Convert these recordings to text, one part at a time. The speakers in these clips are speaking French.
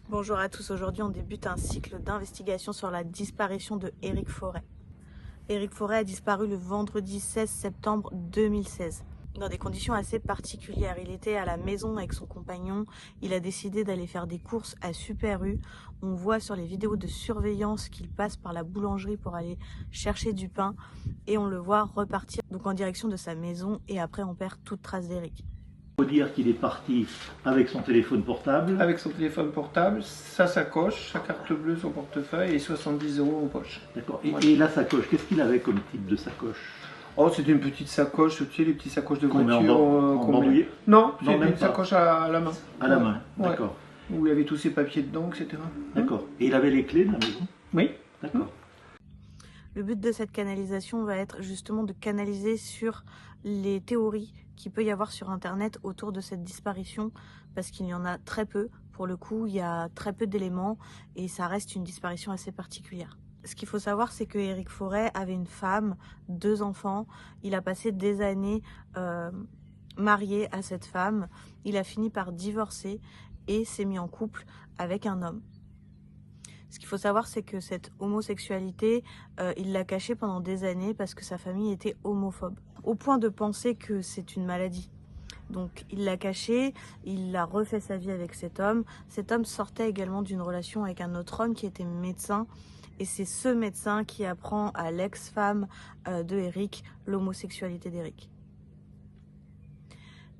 Bonjour à tous, aujourd'hui on débute un cycle d'investigation sur la disparition de Éric Forêt. Éric Forêt a disparu le vendredi 16 septembre 2016. Dans des conditions assez particulières, il était à la maison avec son compagnon, il a décidé d'aller faire des courses à Super U. On voit sur les vidéos de surveillance qu'il passe par la boulangerie pour aller chercher du pain et on le voit repartir donc en direction de sa maison et après on perd toute trace d'Éric. Il faut dire qu'il est parti avec son téléphone portable. Avec son téléphone portable, sa sacoche, sa carte bleue, son portefeuille et 70 euros en poche. D'accord. Et la sacoche, qu'est-ce qu'il avait comme type de sacoche? Oh, c'était une petite sacoche, tu sais, les petites sacoches de Qu'on met voiture. en bandoulier? Non, Non, c'était même une pas. sacoche à la main. À la main, Ouais. d'accord. Où il y avait tous ses papiers dedans, etc. D'accord. Et il avait les clés de la maison? Oui. D'accord. Le but de cette canalisation va être justement de canaliser sur les théories qu'il peut y avoir sur Internet autour de cette disparition, parce qu'il y en a très peu. Pour le coup, il y a très peu d'éléments et ça reste une disparition assez particulière. Ce qu'il faut savoir, c'est que Éric Forêt avait une femme, 2 enfants. Il a passé des années marié à cette femme. Il a fini par divorcer et s'est mis en couple avec un homme. Ce qu'il faut savoir, c'est que cette homosexualité, il l'a cachée pendant des années parce que sa famille était homophobe, au point de penser que c'est une maladie. Donc il l'a cachée, il a refait sa vie avec cet homme. Cet homme sortait également d'une relation avec un autre homme qui était médecin. Et c'est ce médecin qui apprend à l'ex-femme de Éric l'homosexualité d'Éric.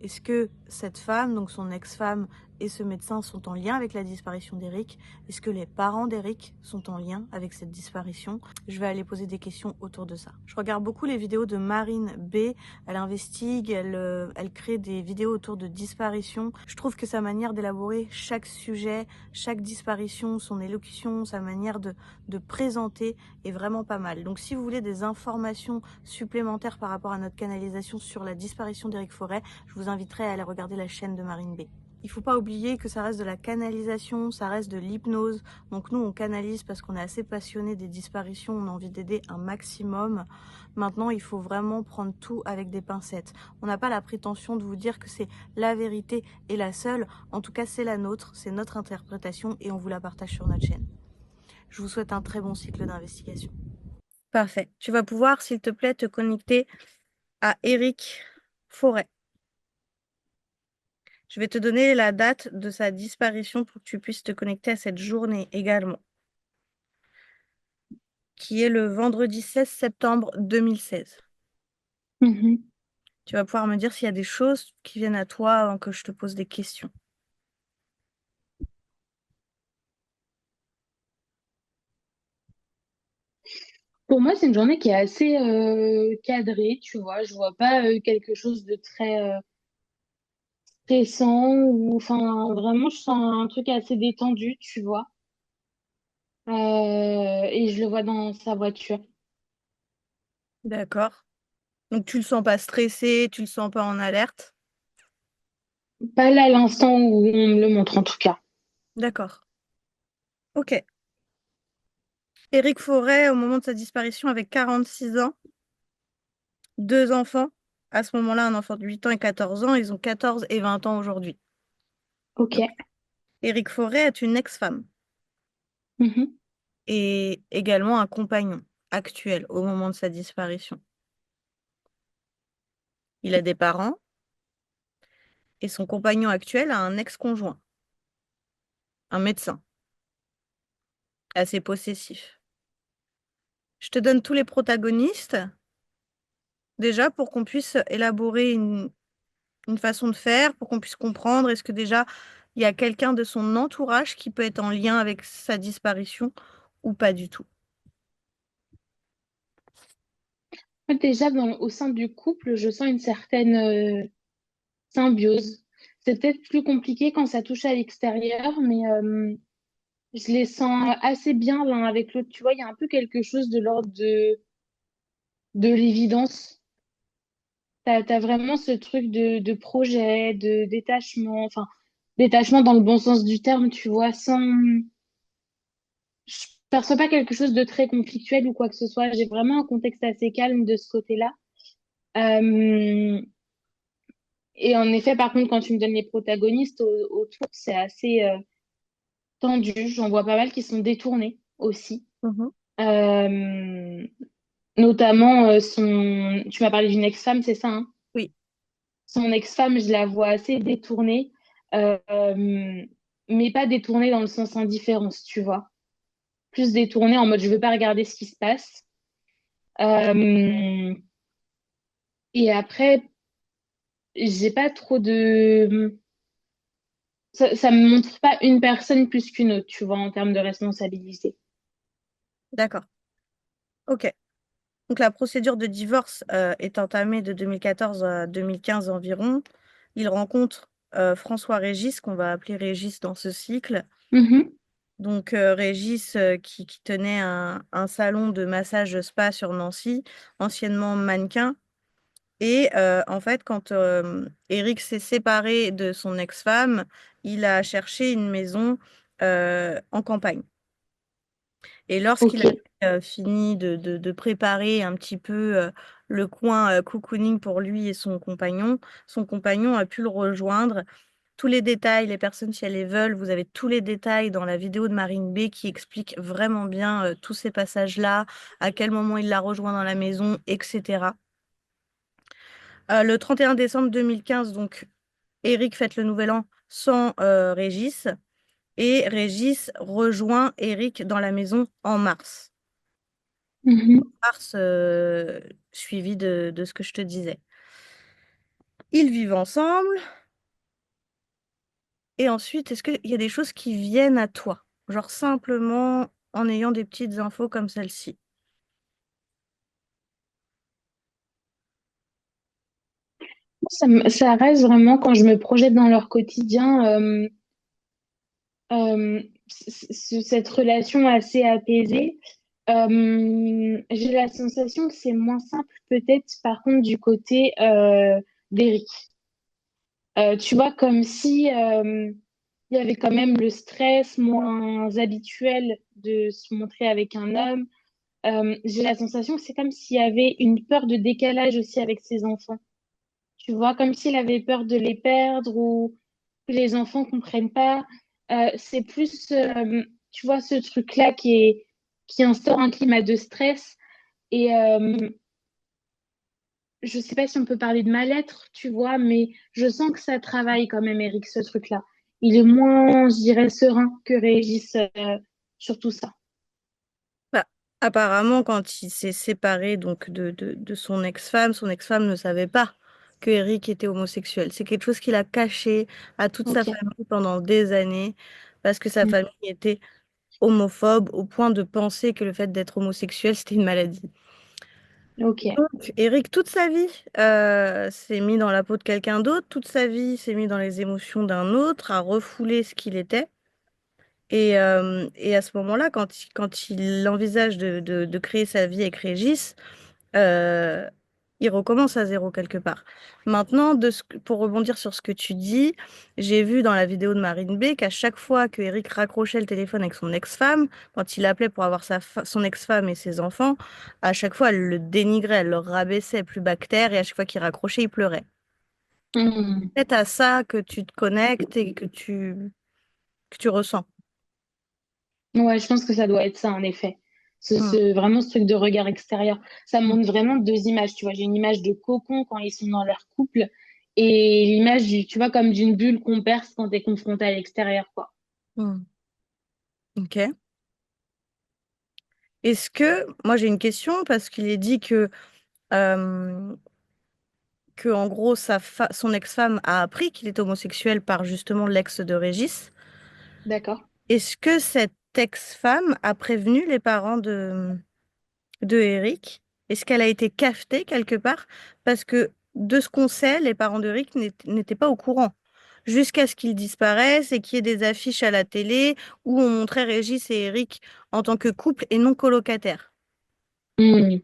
Est-ce que cette femme, donc son ex-femme et ce médecin sont en lien avec la disparition d'Éric? Est-ce que les parents d'Éric sont en lien avec cette disparition? Je vais aller poser des questions autour de ça. Je regarde beaucoup les vidéos de Marine B. Elle investigue, elle crée des vidéos autour de disparition. Je trouve que sa manière d'élaborer chaque sujet, chaque disparition, son élocution, sa manière de présenter est vraiment pas mal. Donc si vous voulez des informations supplémentaires par rapport à notre canalisation sur la disparition d'Éric Forêt, je vous inviterai à aller regarder la chaîne de Marine B. Il ne faut pas oublier que ça reste de la canalisation, ça reste de l'hypnose. Donc nous, on canalise parce qu'on est assez passionné des disparitions, on a envie d'aider un maximum. Maintenant, il faut vraiment prendre tout avec des pincettes. On n'a pas la prétention de vous dire que c'est la vérité et la seule. En tout cas, c'est la nôtre, c'est notre interprétation et on vous la partage sur notre chaîne. Je vous souhaite un très bon cycle d'investigation. Parfait. Tu vas pouvoir, s'il te plaît, te connecter à Éric Forêt. Je vais te donner la date de sa disparition pour que tu puisses te connecter à cette journée également, qui est le vendredi 16 septembre 2016. Tu vas pouvoir me dire s'il y a des choses qui viennent à toi avant que je te pose des questions. Pour moi, c'est une journée qui est assez cadrée, tu vois. Je vois pas quelque chose de très stressant ou, enfin, vraiment, je sens un truc assez détendu, tu vois. Et je le vois dans sa voiture. D'accord. Donc tu le sens pas stressé, tu le sens pas en alerte? Pas là à l'instant où on me le montre, en tout cas. D'accord. Ok. Éric Forêt, au moment de sa disparition, avait 46 ans, 2 enfants. À ce moment-là, un enfant de 8 ans et 14 ans. Ils ont 14 et 20 ans aujourd'hui. Ok. Donc, Éric Forêt est une ex-femme Mhm. et également un compagnon actuel au moment de sa disparition. Il a des parents et son compagnon actuel a un ex-conjoint, un médecin, assez possessif. Je te donne tous les protagonistes, déjà pour qu'on puisse élaborer une façon de faire, pour qu'on puisse comprendre est-ce que déjà il y a quelqu'un de son entourage qui peut être en lien avec sa disparition ou pas du tout. Déjà, au sein du couple, je sens une certaine symbiose. C'est peut-être plus compliqué quand ça touche à l'extérieur, mais je les sens assez bien l'un avec l'autre. Tu vois, il y a un peu quelque chose de l'ordre de l'évidence. T'as vraiment ce truc de projet, de détachement, enfin, détachement dans le bon sens du terme, tu vois, sans... Je perçois pas quelque chose de très conflictuel ou quoi que ce soit. J'ai vraiment un contexte assez calme de ce côté-là. Euh, Et en effet, par contre, quand tu me donnes les protagonistes autour, c'est assez... tendus. J'en vois pas mal qui sont détournés aussi. Mhm. Euh, Notamment son. Tu m'as parlé d'une ex-femme, c'est ça, hein? Oui, Son ex-femme, je la vois assez détournée, euh, mais pas détournée dans le sens indifférence, tu vois. Plus détournée en mode je veux pas regarder ce qui se passe. Euh, et après, j'ai pas trop de. Ça me montre pas une personne plus qu'une autre, tu vois, en termes de responsabilité. d'accord. Ok. Donc la procédure de divorce est entamée de 2014 à 2015 environ. Il rencontre François Régis, qu'on va appeler Régis dans ce cycle. Mhm. Donc Régis qui tenait un salon de massage spa sur Nancy, anciennement mannequin. Et en fait, quand Eric s'est séparé de son ex-femme, il a cherché une maison en campagne. Et lorsqu'il Ok. a fini de préparer un petit peu le coin cocooning pour lui et son compagnon a pu le rejoindre. Tous les détails, les personnes, si elles les veulent, vous avez tous les détails dans la vidéo de Marine B qui explique vraiment bien tous ces passages-là, à quel moment il l'a rejoint dans la maison, etc. Le 31 décembre 2015, donc, Eric fête le nouvel an sans Régis et Régis rejoint Eric dans la maison en mars. Mhm. Mars, suivi de ce que je te disais. Ils vivent ensemble et ensuite, est-ce qu'il y a des choses qui viennent à toi? Genre simplement en ayant des petites infos comme celle-ci. Ça reste vraiment, quand je me projette dans leur quotidien, cette relation assez apaisée. J'ai la sensation que c'est moins simple peut-être par contre du côté d'Eric. Tu vois, comme si il y avait quand même le stress moins habituel de se montrer avec un homme. J'ai la sensation que c'est comme s'il y avait une peur de décalage aussi avec ses enfants. Tu vois, comme s'il avait peur de les perdre ou que les enfants comprennent pas. C'est plus, tu vois, ce truc-là qui instaure un climat de stress. Et je sais pas si on peut parler de mal-être, tu vois, mais je sens que ça travaille quand même, Eric, ce truc-là. Il est moins, je dirais, serein que Régis sur tout ça. Bah, apparemment, quand il s'est séparé donc de son ex-femme ne savait pas que Eric était homosexuel. C'est quelque chose qu'il a caché à toute sa Ok. famille pendant des années parce que sa Mm. famille était homophobe au point de penser que le fait d'être homosexuel, c'était une maladie. Ok. Donc, Eric, toute sa vie, s'est mis dans la peau de quelqu'un d'autre, toute sa vie s'est mis dans les émotions d'un autre, a refoulé ce qu'il était. Et à ce moment-là, quand il envisage de créer sa vie avec Régis, euh, il recommence à zéro quelque part. Maintenant, pour rebondir sur ce que tu dis, j'ai vu dans la vidéo de Marine B qu'à chaque fois que Eric raccrochait le téléphone avec son ex-femme, quand il appelait pour avoir son ex-femme et ses enfants, à chaque fois, elle le dénigrait, elle le rabaissait plus bactère, et à chaque fois qu'il raccrochait, il pleurait. Mm. C'est à ça que tu te connectes et que tu ressens. Ouais, je pense que ça doit être ça, en effet. Hmm. Vraiment ce truc de regard extérieur. Ça Hmm. montre vraiment deux images, tu vois. J'ai une image de cocon quand ils sont dans leur couple et l'image, tu vois, comme d'une bulle qu'on perce quand t'es confronté à l'extérieur, quoi. Hmm. Ok. Est-ce que, moi j'ai une question parce qu'il est dit euh, que en gros son ex-femme a appris qu'il est homosexuel par justement l'ex de Régis. D'accord. Est-ce que cette ex-femme a prévenu les parents de Eric? Est-ce qu'elle a été cafetée quelque part? Parce que de ce qu'on sait, les parents d'Eric n'étaient pas au courant. Jusqu'à ce qu'ils disparaissent et qu'il y ait des affiches à la télé où on montrait Régis et Eric en tant que couple et non colocataires. Hmm.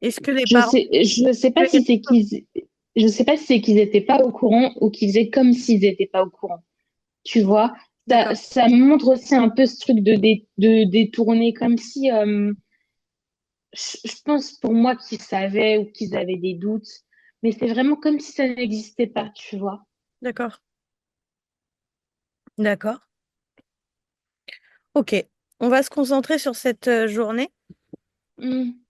Est-ce que les parents... Je sais pas si c'est je sais pas si c'est qu'ils étaient pas au courant ou qu'ils faisaient comme s'ils étaient pas au courant. Tu vois, D'accord. ça montre aussi un peu ce truc de détourner comme si, je pense pour moi qu'ils savaient ou qu'ils avaient des doutes, mais c'est vraiment comme si ça n'existait pas, tu vois. D'accord. D'accord. Ok. On va se concentrer sur cette journée. Hmm.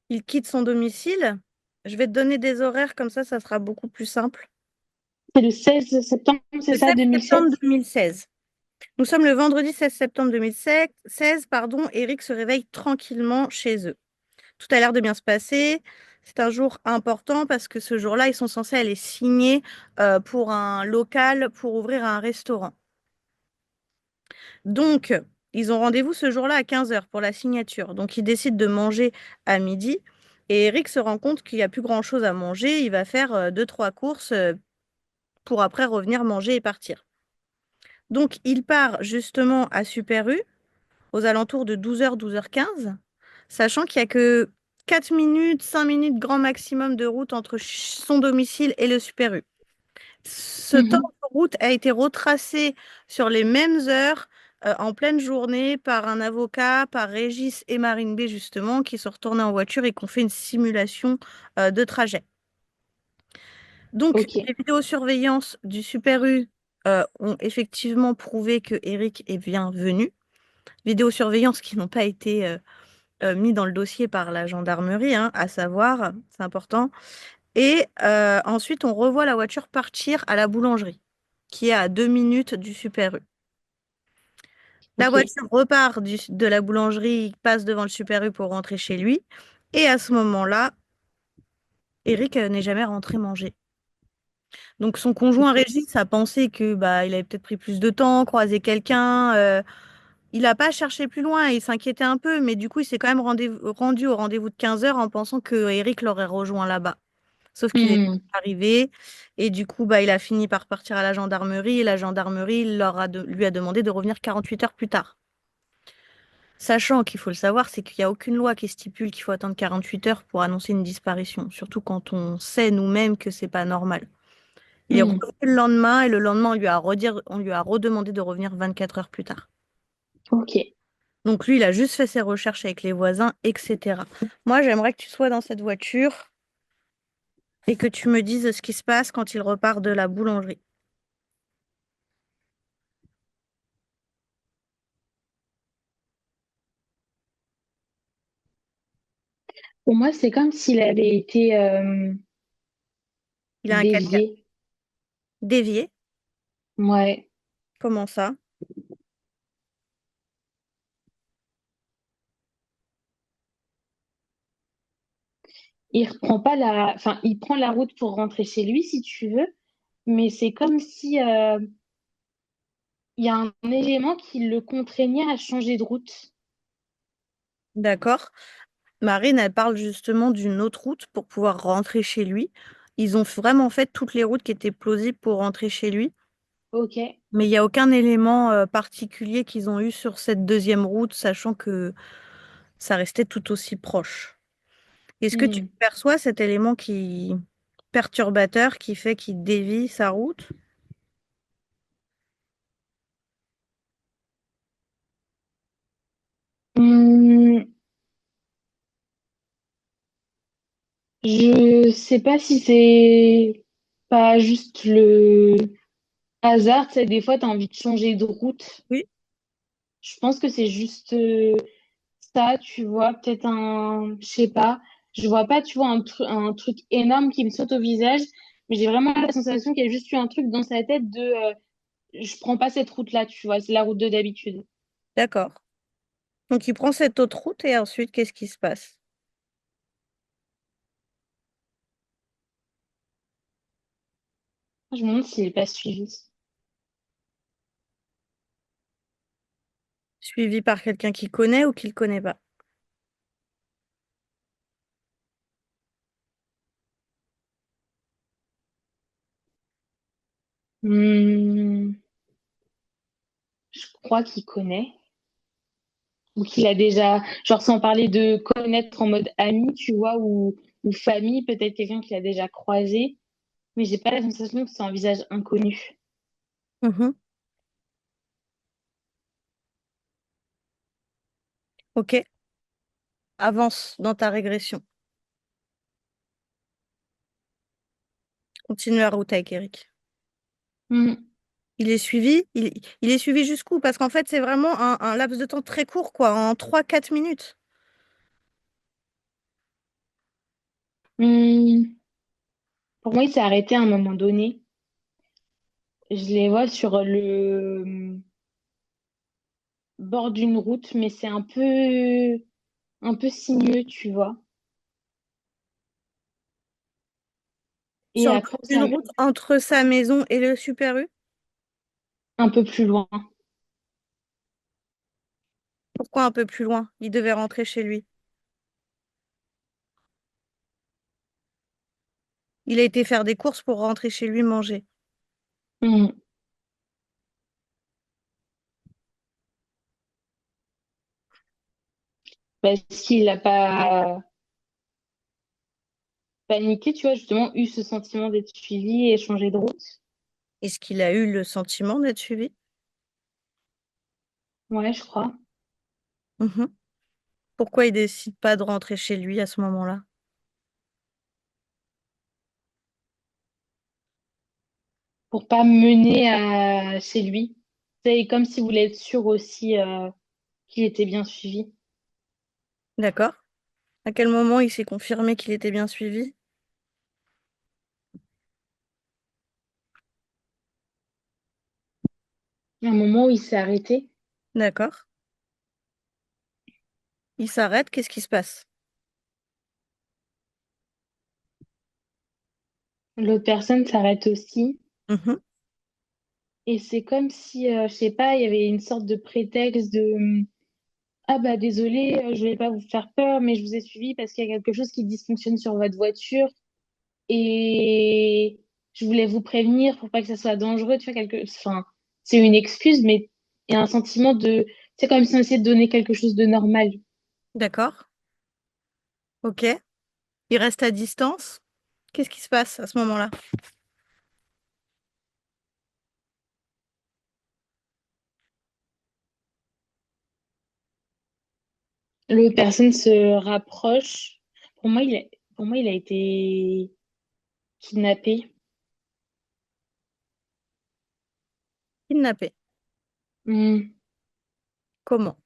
Il quitte son domicile. Je vais te donner des horaires, comme ça sera beaucoup plus simple. C'est le 16 septembre, c'est Le ça, 16 2007? septembre 2016. Nous sommes le vendredi 16 septembre 2016, pardon. Eric se réveille tranquillement chez eux. Tout a l'air de bien se passer. C'est un jour important parce que ce jour-là, ils sont censés aller signer pour un local pour ouvrir un restaurant. Donc, ils ont rendez-vous ce jour-là à 15 heures pour la signature. Donc, ils décident de manger à midi. Et Eric se rend compte qu'il n'y a plus grand-chose à manger. Il va faire deux, trois courses pour après revenir manger et partir. Donc, il part justement à Super U aux alentours de 12 h 12 h 15, sachant qu'il n'y a que 4 minutes, 5 minutes grand maximum de route entre son domicile et le Super U. Ce temps Mhm. de route a été retracé sur les mêmes heures en pleine journée par un avocat, par Régis et Marine B, justement, qui sont retournés en voiture et qui ont fait une simulation de trajet. Donc, Ok. les vidéosurveillance du Super U ont effectivement prouvé que Eric est bien venu. Vidéosurveillance qui n'ont pas été mis dans le dossier par la gendarmerie, hein, à savoir, c'est important. Et ensuite, on revoit la voiture partir à la boulangerie, qui est à 2 minutes du Super U. La Ok. voiture repart de la boulangerie, passe devant le Super U pour rentrer chez lui. Et à ce moment-là, Eric n'est jamais rentré manger. Donc son conjoint Ok. Régis a pensé que bah il avait peut-être pris plus de temps, croisé quelqu'un. Il n'a pas cherché plus loin, il s'inquiétait un peu, mais du coup il s'est quand même rendu au rendez-vous de 15 heures en pensant que Eric l'aurait rejoint là-bas. Sauf qu'il est Hmm. arrivé et du coup, bah, il a fini par partir à la gendarmerie et la gendarmerie lui a demandé de revenir 48 heures plus tard. Sachant qu'il faut le savoir, c'est qu'il n'y a aucune loi qui stipule qu'il faut attendre 48 heures pour annoncer une disparition, surtout quand on sait nous-mêmes que c'est pas normal. Il est Hmm. revenu le lendemain et le lendemain, on lui a redemandé de revenir 24 heures plus tard. Ok. Donc lui, il a juste fait ses recherches avec les voisins, etc. Moi, j'aimerais que tu sois dans cette voiture et que tu me dises ce qui se passe quand il repart de la boulangerie. Pour moi, c'est comme s'il avait été Il a un 4x4 dévié. dévié. Ouais. Comment ça? Il reprend pas la, enfin, il prend la route pour rentrer chez lui, si tu veux, mais c'est comme si il y a un élément qui le contraignait à changer de route. D'accord. Marine, elle parle justement d'une autre route pour pouvoir rentrer chez lui. Ils ont vraiment fait toutes les routes qui étaient plausibles pour rentrer chez lui, Ok. mais il n'y a aucun élément particulier qu'ils ont eu sur cette deuxième route, sachant que ça restait tout aussi proche. Est-ce que tu Hmm. perçois cet élément qui perturbateur qui fait qu'il dévie sa route? Hmm. Je sais pas si c'est pas juste le hasard, tu sais, des fois, tu as envie de changer de route. Oui, Je pense que c'est juste ça, tu vois, peut-être un, je sais pas, je vois pas, tu vois, un truc énorme qui me saute au visage, mais j'ai vraiment la sensation qu'il y a juste eu un truc dans sa tête de je prends pas cette route-là, tu vois, c'est la route de d'habitude. d'accord. Donc il prend cette autre route et ensuite, qu'est-ce qui se passe? Je me demande s'il est pas suivi. Suivi par quelqu'un qu'il connaît ou qu'il connaît pas? Hmm, je crois qu'il connaît. Ou qu'il a déjà, genre sans parler de connaître en mode ami, tu vois, ou famille, peut-être quelqu'un qu'il a déjà croisé, mais j'ai pas la sensation que c'est un visage inconnu. Mhm. Ok, avance dans ta régression. Continue la route avec Eric. Mm. Il est suivi? Il est suivi jusqu'où? Parce qu'en fait, c'est vraiment un laps de temps très court, quoi, en 3 4 minutes. Mm. Pour moi, il s'est arrêté à un moment donné. Je les vois sur le bord d'une route, mais c'est un peu sinueux, tu vois. Et Sur le après, bord d'une route entre sa maison et le Super U? un peu plus loin. Pourquoi un peu plus loin? Il devait rentrer chez lui. Il a été faire des courses pour rentrer chez lui manger. Mm. Parce qu'il n'a pas paniqué, tu vois, justement, eu ce sentiment d'être suivi et changé de route. Est-ce qu'il a eu le sentiment d'être suivi? Ouais, je crois. Mhm. Pourquoi il décide pas de rentrer chez lui à ce moment-là? Pour pas mener à chez lui. C'est comme s'il voulait être sûr aussi qu'il était bien suivi. D'accord. À quel moment il s'est confirmé qu'il était bien suivi? À un moment où il s'est arrêté, D'accord. Il s'arrête, qu'est-ce qui se passe? l'autre personne s'arrête aussi. Mhm. Et c'est comme si, je sais pas, il y avait une sorte de prétexte de ah bah désolé, je voulais pas vous faire peur, mais je vous ai suivi parce qu'il y a quelque chose qui dysfonctionne sur votre voiture et je voulais vous prévenir pour pas que ça soit dangereux. Tu vois, enfin, c'est une excuse, mais il y a un sentiment de. C'est comme si on essayait de donner quelque chose de normal. D'accord. Ok. Il reste à distance. Qu'est-ce qui se passe à ce moment-là? L'autre personne se rapproche. Pour moi, pour moi, il a été kidnappé. Kidnappé. Hmm. Comment?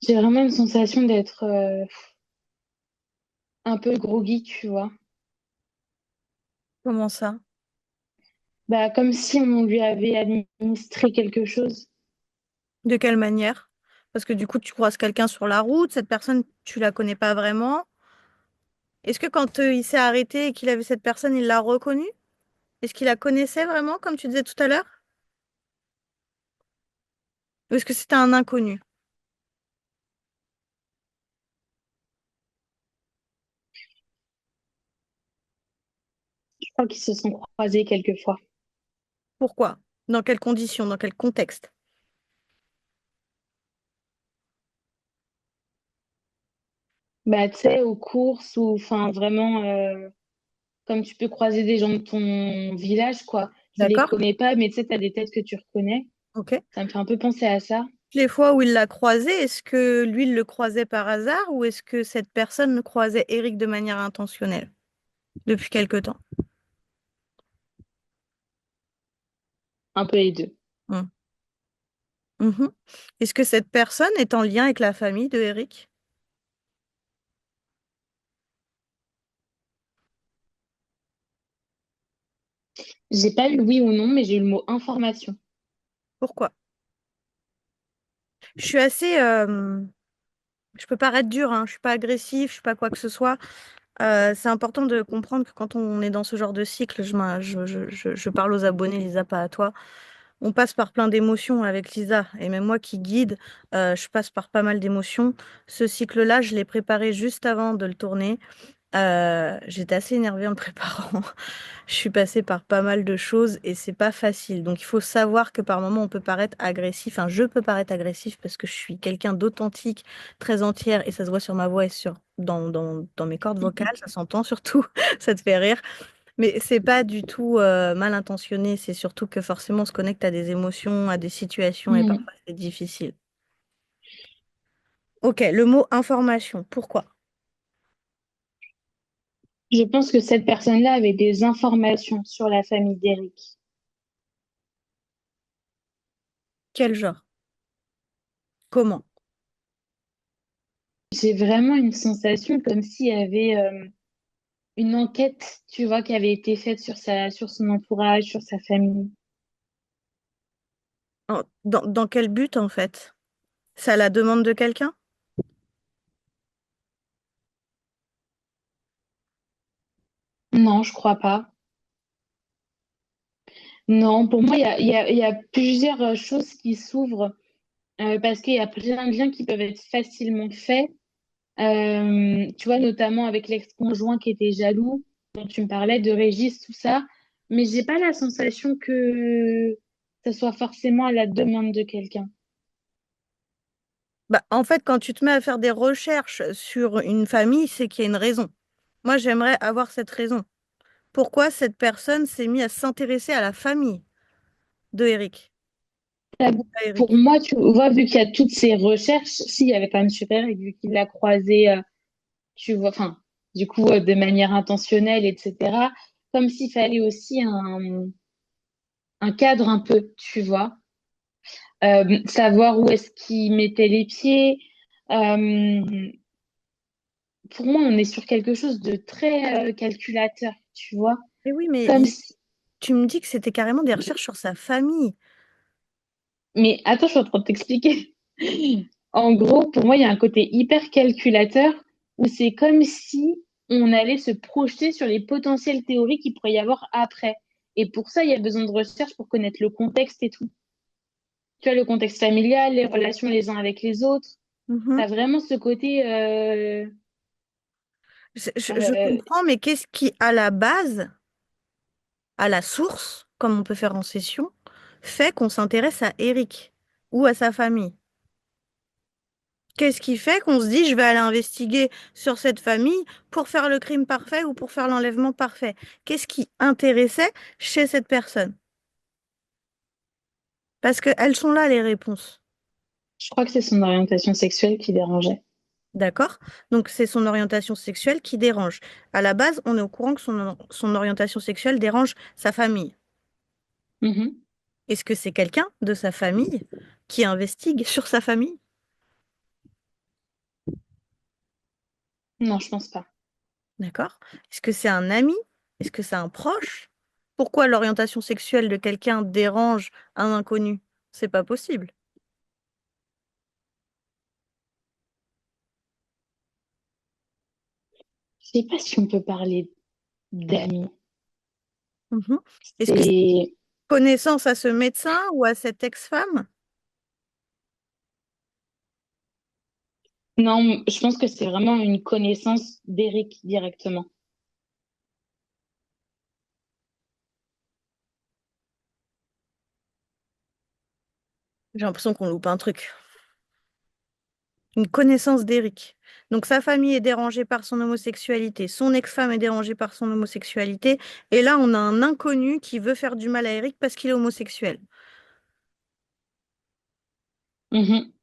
J'ai vraiment une sensation d'être un peu groggy, tu vois. Comment ça? Bah, comme si on lui avait administré quelque chose. De quelle manière? Parce que du coup, tu croises quelqu'un sur la route, cette personne, tu la connais pas vraiment. Est-ce que quand il s'est arrêté et qu'il a vu cette personne, il l'a reconnue? Est-ce qu'il la connaissait vraiment, comme tu disais tout à l'heure? Ou est-ce que c'était un inconnu? Je crois qu'ils se sont croisés quelquefois. Pourquoi? Dans quelles conditions? Dans quel contexte? Bah, tu sais, aux courses ou enfin vraiment comme tu peux croiser des gens de ton village, quoi. Tu les D'accord? connais pas, mais tu sais, t'as des têtes que tu reconnais. Ok. Ça me fait un peu penser à ça. Les fois où il l'a croisé, est-ce que lui, il le croisait par hasard ou est-ce que cette personne croisait Eric de manière intentionnelle depuis quelque temps? Un peu les deux. Hmm. Mhm. Est-ce que cette personne est en lien avec la famille de Eric? J'ai pas eu oui ou non, mais j'ai eu le mot information. Pourquoi? Je suis assez... je peux paraître dure, hein. Je suis pas agressive, je suis pas quoi que ce soit. C'est important de comprendre que quand on est dans ce genre de cycle, je parle aux abonnés, Lisa, pas à toi. On passe par plein d'émotions avec Lisa. Et même moi qui guide, je passe par pas mal d'émotions. Ce cycle-là, je l'ai préparé juste avant de le tourner. J'étais assez énervée en le préparant. Je suis passée par pas mal de choses et c'est pas facile. Donc il faut savoir que par moments on peut paraître agressif. Enfin, je peux paraître agressif parce que je suis quelqu'un d'authentique, très entière et ça se voit sur ma voix et dans mes cordes vocales, ça s'entend surtout, ça te fait rire. Mais c'est pas du tout mal intentionné, c'est surtout que forcément on se connecte à des émotions, à des situations et Hmm. parfois c'est difficile. Ok, le mot information, pourquoi? Je pense que cette personne-là avait des informations sur la famille d'Eric. Quel genre? Comment? J'ai vraiment une sensation comme s'il y avait une enquête, tu vois, qui avait été faite sur son entourage, sur sa famille. Dans quel but en fait? C'est à la demande de quelqu'un? Non, je crois pas. Non, pour moi, il y a plusieurs choses qui s'ouvrent parce qu'il y a plein de liens qui peuvent être facilement faits. Tu vois, notamment avec l'ex-conjoint qui était jaloux, dont tu me parlais, de Régis, tout ça. Mais j'ai pas la sensation que ça soit forcément à la demande de quelqu'un. Bah, en fait, quand tu te mets à faire des recherches sur une famille, c'est qu'il y a une raison. Moi, j'aimerais avoir cette raison. Pourquoi cette personne s'est mise à s'intéresser à la famille de Eric Ça, ou à pour Eric? moi, tu vois, vu qu'il y a toutes ces recherches, s'il y avait quand même Super et vu qu'il l'a croisé, tu vois, enfin, du coup, de manière intentionnelle, etc., comme s'il fallait aussi un cadre un peu, tu vois. Savoir où est-ce qu'il mettait les pieds. Euh, pour moi, on est sur quelque chose de très calculateur, tu vois. Mais oui, mais Comme si... tu me dis que c'était carrément des recherches sur sa famille. Mais attends, je suis en train de t'expliquer. En gros, pour moi, il y a un côté hyper calculateur où c'est comme si on allait se projeter sur les potentielles théories qu'il pourrait y avoir après. Et pour ça, il y a besoin de recherche pour connaître le contexte et tout. Tu vois, le contexte familial, les relations les uns avec les autres. Mhm. T'as vraiment ce côté... Je euh, comprends, mais qu'est-ce qui, à la base, à la source, comme on peut faire en session, fait qu'on s'intéresse à Eric ou à sa famille? Qu'est-ce qui fait qu'on se dit, je vais aller investiguer sur cette famille pour faire le crime parfait ou pour faire l'enlèvement parfait? Qu'est-ce qui intéressait chez cette personne? Parce qu'elles sont là, les réponses. je crois que c'est son orientation sexuelle qui dérangeait. D'accord? Donc, c'est son orientation sexuelle qui dérange. À la base, on est au courant que son orientation sexuelle dérange sa famille. Mhm. Est-ce que c'est quelqu'un de sa famille qui investigue sur sa famille? Non, je pense pas. D'accord? Est-ce que c'est un ami? Est-ce que c'est un proche? Pourquoi l'orientation sexuelle de quelqu'un dérange un inconnu? C'est pas possible. Je sais pas si on peut parler d'amis. Mhm. Est-ce que c'est C'est... connaissance à ce médecin ou à cette ex-femme? Non, je pense que c'est vraiment une connaissance d'Eric directement. J'ai l'impression qu'on loupe un truc. Une connaissance d'Eric. Donc sa famille est dérangée par son homosexualité, son ex-femme est dérangée par son homosexualité, et là on a un inconnu qui veut faire du mal à Eric parce qu'il est homosexuel. Mhm.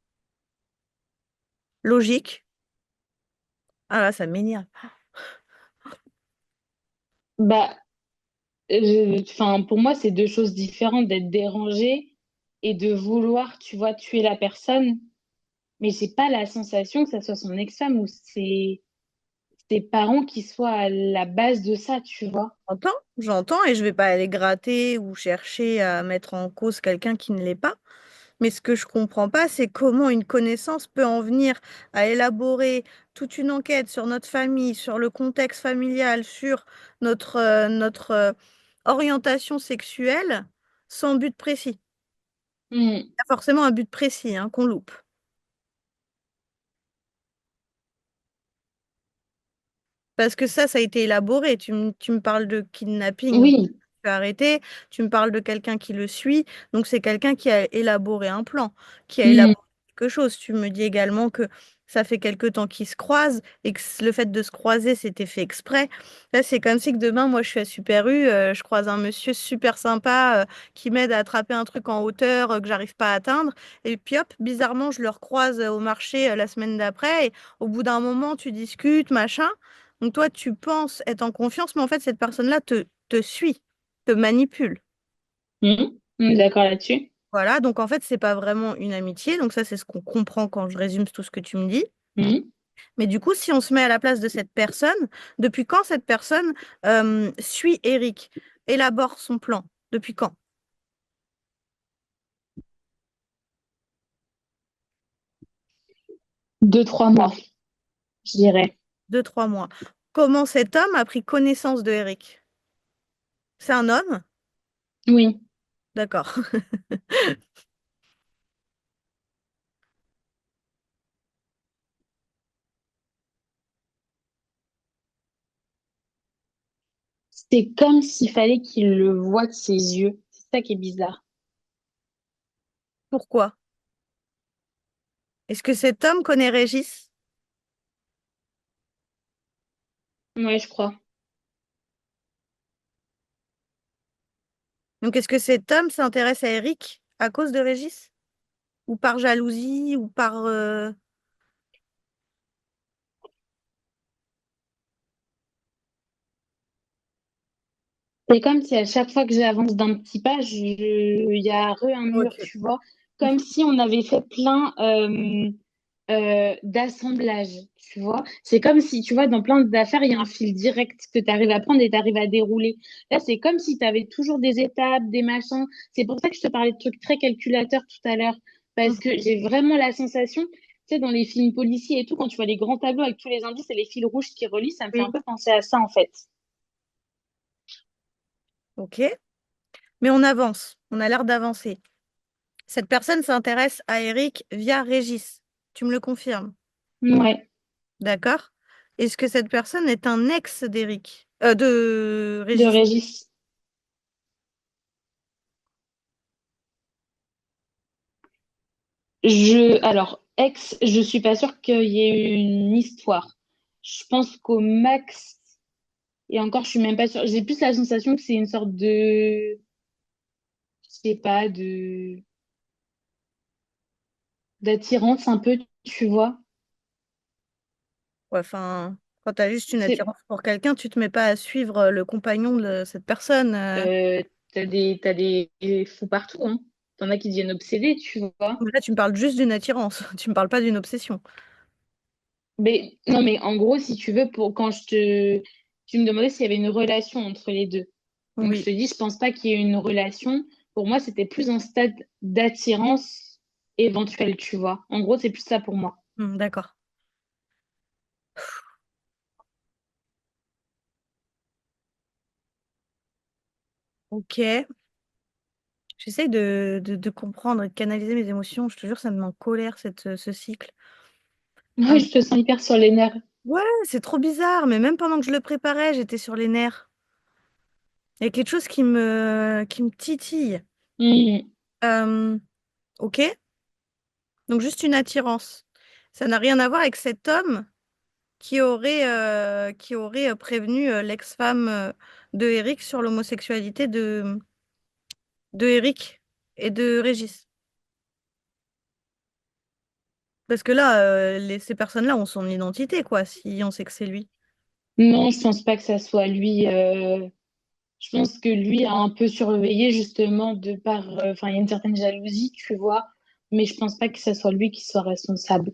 Logique. Ah là, ça m'énerve. Bah, enfin, pour moi, c'est deux choses différentes d'être dérangé et de vouloir, tu vois, tuer la personne. Mais j'ai pas la sensation que ça soit son ex-femme ou ses parents qui soient à la base de ça, tu vois. J'entends, j'entends, et je vais pas aller gratter ou chercher à mettre en cause quelqu'un qui ne l'est pas. Mais ce que je comprends pas, c'est comment une connaissance peut en venir à élaborer toute une enquête sur notre famille, sur le contexte familial, sur notre orientation sexuelle, sans but précis. Mhm. Il y a forcément un but précis, hein, qu'on loupe. Parce que ça a été élaboré. Tu me parles de kidnapping, donc Oui. tu as arrêté. Tu me parles de quelqu'un qui le suit, donc c'est quelqu'un qui a élaboré un plan, qui a Mhm. élaboré quelque chose. Tu me dis également que ça fait quelque temps qu'ils se croisent et que le fait de se croiser, c'était fait exprès. Là, c'est comme si que demain, moi, je suis à Super U, je croise un monsieur super sympa qui m'aide à attraper un truc en hauteur que j'arrive pas à atteindre. Et puis hop, bizarrement, je le recroise au marché la semaine d'après. Et au bout d'un moment, tu discutes, machin. Donc toi, tu penses être en confiance, mais en fait, cette personne-là te suit, te manipule. Mhm. On est d'accord là-dessus. Voilà, donc en fait, c'est pas vraiment une amitié. Donc ça, c'est ce qu'on comprend quand je résume tout ce que tu me dis. Mhm. Mais du coup, si on se met à la place de cette personne, depuis quand cette personne suit Eric, élabore son plan? Depuis quand? 2, 3 mois, je dirais. 2, 3 mois. Comment cet homme a pris connaissance de Eric? C'est un homme? Oui. D'accord. C'est comme s'il fallait qu'il le voie de ses yeux. C'est ça qui est bizarre. Pourquoi? Est-ce que cet homme connaît Régis? Ouais, je crois. Donc est-ce que cet homme s'intéresse à Eric à cause de Régis? Ou par jalousie, ou par... C'est comme si à chaque fois que j'avance d'un petit pas, il y a un mur, Ok. tu vois. Comme si on avait fait plein d'assemblages, tu vois. C'est comme si, tu vois, dans plein d'affaires, il y a un fil direct que tu arrives à prendre et tu arrives à dérouler. Là, c'est comme si tu avais toujours des étapes, des machins. C'est pour ça que je te parlais de trucs très calculateurs tout à l'heure. Parce que j'ai vraiment la sensation, tu sais, dans les films policiers et tout, quand tu vois les grands tableaux avec tous les indices et les fils rouges qui relient, ça me fait un Oui. peu penser à ça, en fait. Ok. Mais on avance. On a l'air d'avancer. Cette personne s'intéresse à Eric via Régis. Tu me le confirmes? Ouais, D'accord? Est-ce que cette personne est un ex d'Eric? De de Régis. Régis. Alors, ex, je suis pas sûre qu'il y ait eu une histoire. Je pense qu'au max, et encore, je suis même pas sûre. J'ai plus la sensation que c'est une sorte de, je sais pas, d'attirance un peu, tu vois. Ouais, enfin, quand tu as juste une C'est, attirance pour quelqu'un, tu te mets pas à suivre le compagnon de cette personne. t'as des fous partout, hein. T'en as qui deviennent obsédés, tu vois. Mais là, tu me parles juste d'une attirance. Tu me parles pas d'une obsession. Mais non, mais en gros, si tu veux, tu me demandais s'il y avait une relation entre les deux. Donc je Oui. te dis, je pense pas qu'il y ait une relation. Pour moi, c'était plus un stade d'attirance éventuelle, tu vois. En gros, c'est plus ça pour moi. D'accord. Ok. J'essaye de comprendre et de canaliser mes émotions. Je te jure, ça me met en colère, ce cycle. Oui, Euh, je te sens hyper sur les nerfs. ouais, c'est trop bizarre, mais même pendant que je le préparais, j'étais sur les nerfs. Il y a quelque chose qui me titille. Mhm. Euh, ok, donc juste une attirance. Ça n'a rien à voir avec cet homme qui aurait prévenu l'ex-femme de Eric sur l'homosexualité de Eric et de Régis. Parce que là, ces personnes-là ont son identité, quoi, si on sait que c'est lui. Non, je pense pas que ça soit lui. Je pense que lui a un peu surveillé justement de par. Enfin, il y a une certaine jalousie, tu vois. Mais je pense pas que ça soit lui qui soit responsable.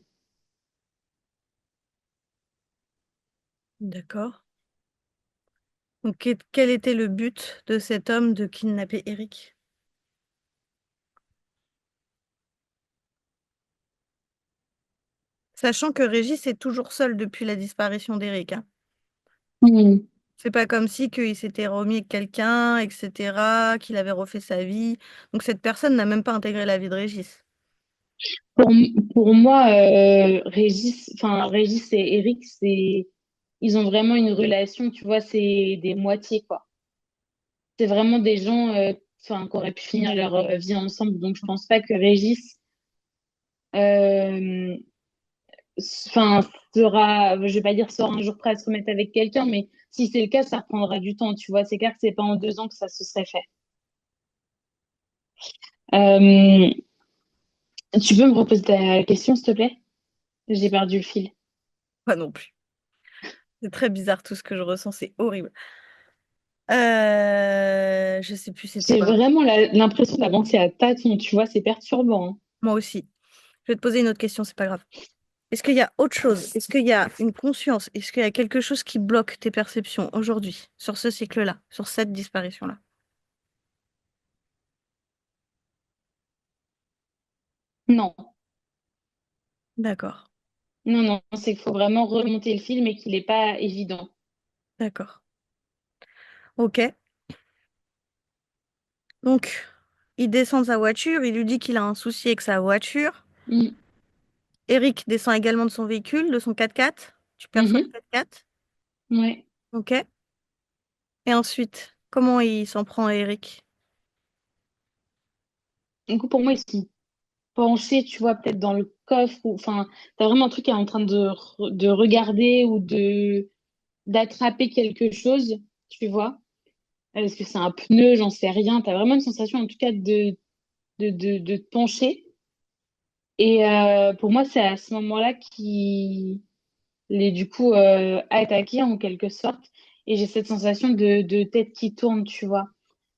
D'accord. Donc, quel était le but de cet homme de kidnapper Eric? Sachant que Régis est toujours seul depuis la disparition d'Eric, hein. Mhm. C'est pas comme si qu'il s'était remis avec quelqu'un, etc., qu'il avait refait sa vie. Donc cette personne n'a même pas intégré la vie de Régis. Pour, pour moi, Régis et Eric, ils ont vraiment une relation, tu vois, c'est des moitiés, quoi. C'est vraiment des gens, qui auraient pu finir leur vie ensemble. Donc, je pense pas que Régis, euh, enfin, sera, je vais pas dire sera un jour prêt à se remettre avec quelqu'un, mais si c'est le cas, ça prendra du temps, tu vois. C'est clair que c'est pas en 2 ans que ça se serait fait. Euh, Tu peux me reposer ta question, s'il te plaît? J'ai perdu le fil. Pas non plus. C'est très bizarre tout ce que je ressens, c'est horrible. Je sais plus c'était J'ai quoi. vraiment l'impression d'avancer à tâtons, tu vois, c'est perturbant, hein. Moi aussi. Je vais te poser une autre question, c'est pas grave. Est-ce qu'il y a autre chose? Est-ce qu'il y a une conscience? Est-ce qu'il y a quelque chose qui bloque tes perceptions aujourd'hui, sur ce cycle-là, sur cette disparition-là? Non, D'accord, non, non, c'est qu'il faut vraiment remonter le film et qu'il n'est pas évident. d'accord. Ok. Donc, il descend de sa voiture, il lui dit qu'il a un souci avec sa voiture. Mm. Eric descend également de son véhicule, de son 4x4. Tu perçois Mhm. le 4x4? Ouais. Ok. Et ensuite, comment il s'en prend à Eric? Du coup, pour moi, ils sont penchés, tu vois, peut-être dans le coffre, ou enfin, t'as vraiment un truc qui est en train de regarder ou de d'attraper quelque chose, tu vois. Est-ce que c'est un pneu, j'en sais rien. T'as vraiment une sensation, en tout cas, de te pencher. Et pour moi, c'est à ce moment-là qu'il est du coup attaqué en quelque sorte. Et j'ai cette sensation de tête qui tourne, tu vois.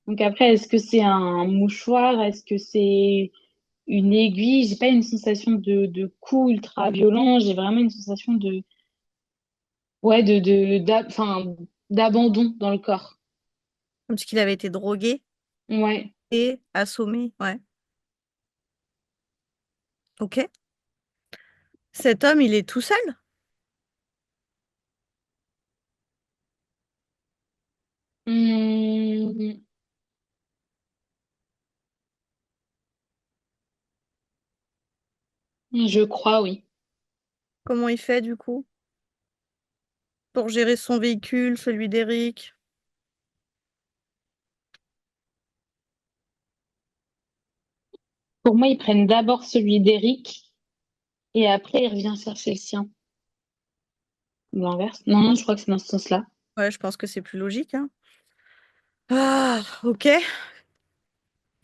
Donc après, est-ce que c'est un mouchoir? Est-ce que c'est une aiguille? J'ai pas une sensation de coup ultra violent. J'ai vraiment une sensation ouais, enfin, d'abandon dans le corps. Comme si qu'il avait été drogué Ouais. et assommé. Ouais. Ok. Cet homme, il est tout seul? Hum, je crois, oui. Comment il fait du coup pour gérer son véhicule, celui d'Eric? Pour moi, ils prennent d'abord celui d'Eric et après, il revient chercher le sien. Ou l'inverse. Non, non, je crois que c'est dans ce sens-là. Ouais, je pense que c'est plus logique, hein. Ah, ok.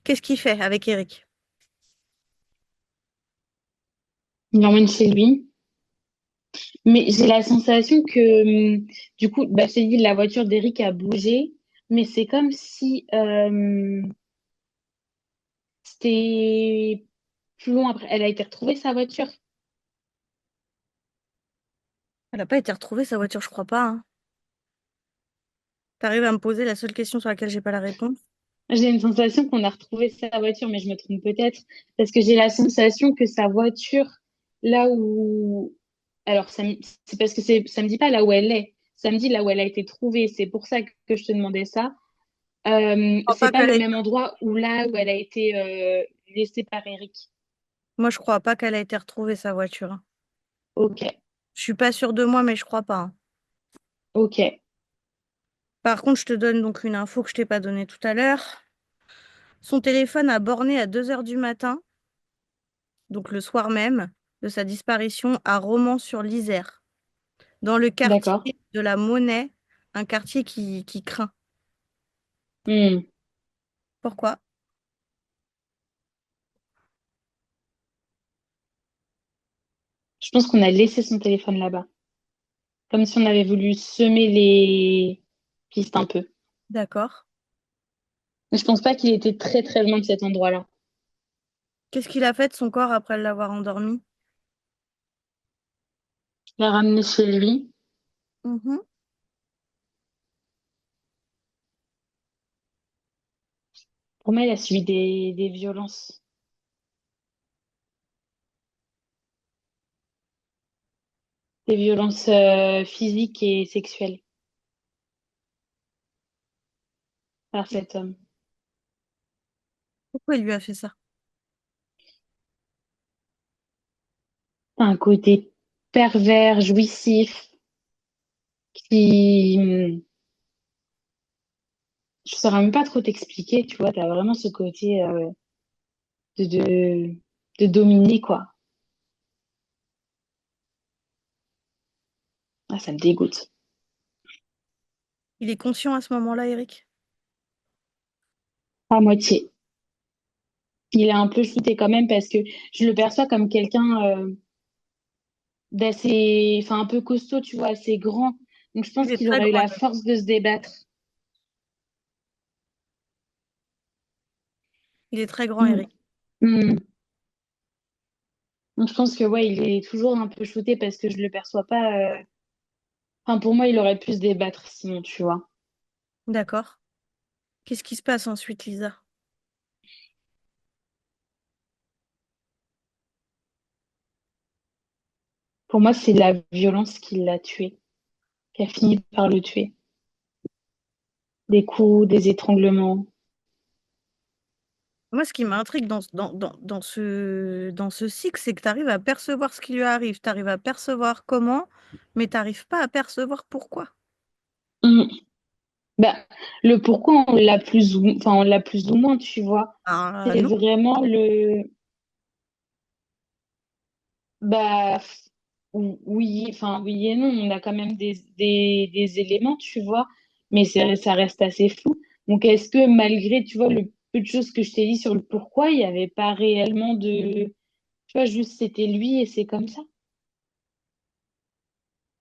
Qu'est-ce qu'il fait avec Eric? Il l'emmène chez lui. Mais j'ai la sensation que, du coup, bah, c'est dit, la voiture d'Eric a bougé, mais c'est comme si c'était plus loin après. Elle a été retrouvée, sa voiture. Elle n'a pas été retrouvée, sa voiture, je crois pas, hein. T'arrives à me poser la seule question sur laquelle j'ai pas la réponse? J'ai une sensation qu'on a retrouvé sa voiture, mais je me trompe peut-être, parce que j'ai la sensation que sa voiture, là où... Alors, c'est parce que ça me dit pas là où elle est, ça me dit là où elle a été trouvée. C'est pour ça que je te demandais ça. Je crois C'est pas pas qu'elle le ait... même endroit où là où elle a été laissée par Eric. Moi, je crois pas qu'elle a été retrouvée, sa voiture, hein. Ok, Je suis pas sûre de moi, mais je crois pas, hein. ok, Par contre, je te donne donc une info que je t'ai pas donnée tout à l'heure. Son téléphone a borné à 2 heures du matin, donc le soir même de sa disparition, à Romans-sur-l'Isère, dans le d'accord. quartier de la Monnaie, un quartier qui craint. Hmm. Pourquoi? Je pense qu'on a laissé son téléphone là-bas, comme si on avait voulu semer les pistes un peu. D'accord. Mais je pense pas qu'il était très très loin de cet endroit-là. Qu'est-ce qu'il a fait de son corps après l'avoir endormi? Il l'a ramené chez lui. Mhm. Pour moi, il a subi des violences. Des violences physiques et sexuelles par cet homme. Pourquoi il lui a fait ça? Un côté pervers, jouissif, qui... Je saurais même pas trop t'expliquer, tu vois, t'as vraiment ce côté de, de, de dominer, quoi. Ah, ça me dégoûte. Il est conscient à ce moment-là, Eric? À moitié. Il est un peu shooté quand même parce que je le perçois comme quelqu'un d'assez, enfin un peu costaud, tu vois, assez grand. Donc je pense Il est qu'il très aurait eu grand, la Eric. force de se débattre. Il est très grand, Mm. Eric. Mm. Donc je pense que ouais, il est toujours un peu shooté parce que je le perçois pas. Enfin, pour moi, il aurait pu se débattre sinon, tu vois. D'accord. Qu'est-ce qui se passe ensuite, Lisa? Pour moi, c'est la violence qui l'a tué, qui a fini par le tuer. Des coups, des étranglements. Moi, ce qui m'intrigue dans ce cycle, c'est que tu arrives à percevoir ce qui lui arrive, tu arrives à percevoir comment, mais tu n'arrives pas à percevoir pourquoi. Mm. Bah, le pourquoi on l'a plus ou... enfin, on l'a plus ou moins, tu vois. Ah C'est non, vraiment le bah oui, enfin oui et non, on a quand même des éléments, tu vois, mais ça reste assez flou. Donc est-ce que malgré, tu vois, le peu de choses que je t'ai dit sur le pourquoi, il n'y avait pas réellement de, tu vois, juste c'était lui et c'est comme ça.